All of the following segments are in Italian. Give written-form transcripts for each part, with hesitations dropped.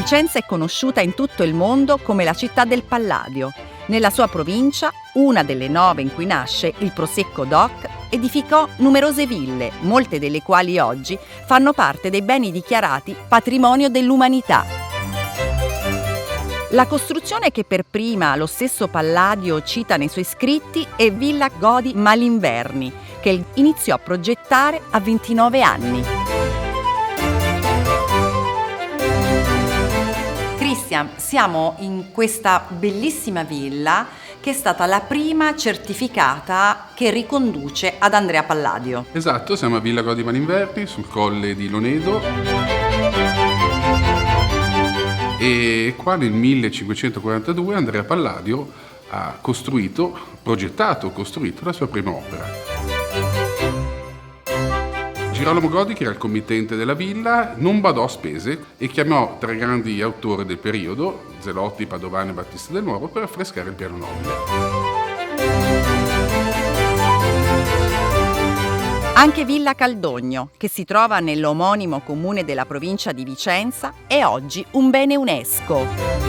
Vicenza è conosciuta in tutto il mondo come la città del Palladio. Nella sua provincia, una delle 9 in cui nasce il Prosecco DOC, edificò numerose ville, molte delle quali oggi fanno parte dei beni dichiarati patrimonio dell'umanità. La costruzione che per prima lo stesso Palladio cita nei suoi scritti è Villa Godi Malinverni, che iniziò a progettare a 29 anni. Christian, siamo in questa bellissima villa che è stata la prima certificata che riconduce ad Andrea Palladio. Esatto, siamo a Villa Godi Malinverni, sul colle di Lonedo. E qua nel 1542 Andrea Palladio ha progettato la sua prima opera. Girolamo Godi, che era il committente della villa, non badò a spese e chiamò 3 grandi autori del periodo, Zelotti, Padovani e Battista del Nuovo, per affrescare il piano nobile. Anche Villa Caldogno, che si trova nell'omonimo comune della provincia di Vicenza, è oggi un bene UNESCO.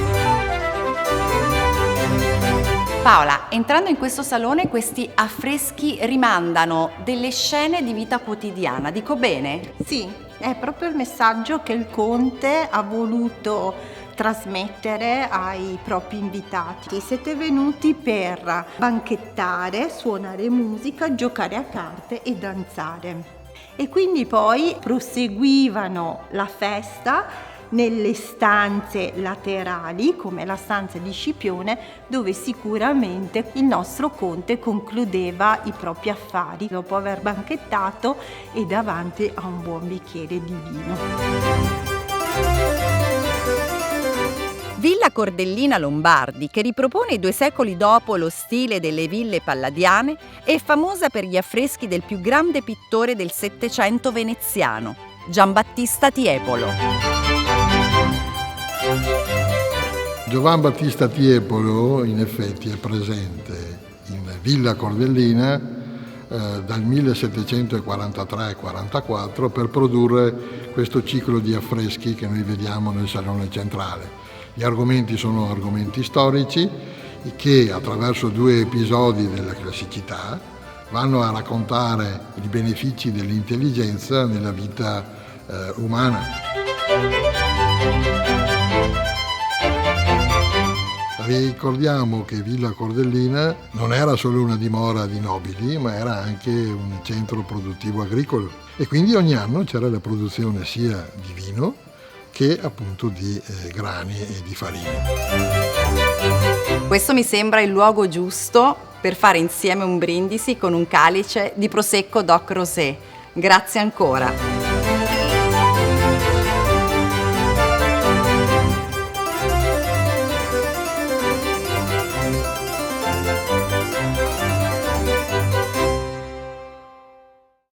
Paola, entrando in questo salone, questi affreschi rimandano delle scene di vita quotidiana, dico bene? Sì, è proprio il messaggio che il conte ha voluto trasmettere ai propri invitati. Siete venuti per banchettare, suonare musica, giocare a carte e danzare. E quindi poi proseguivano la festa nelle stanze laterali, come la stanza di Scipione, dove sicuramente il nostro conte concludeva i propri affari dopo aver banchettato e davanti a un buon bicchiere di vino. Villa Cordellina Lombardi, che ripropone 2 secoli dopo lo stile delle ville palladiane, è famosa per gli affreschi del più grande pittore del Settecento veneziano, Giambattista Tiepolo. Giovan Battista Tiepolo in effetti è presente in Villa Cordellina dal 1743-44 per produrre questo ciclo di affreschi che noi vediamo nel Salone Centrale. Gli argomenti sono argomenti storici che attraverso 2 episodi della classicità vanno a raccontare i benefici dell'intelligenza nella vita umana. Ricordiamo che Villa Cordellina non era solo una dimora di nobili, ma era anche un centro produttivo agricolo e quindi ogni anno c'era la produzione sia di vino che appunto di grani e di farine. Questo mi sembra il luogo giusto per fare insieme un brindisi con un calice di Prosecco DOC Rosé. Grazie ancora.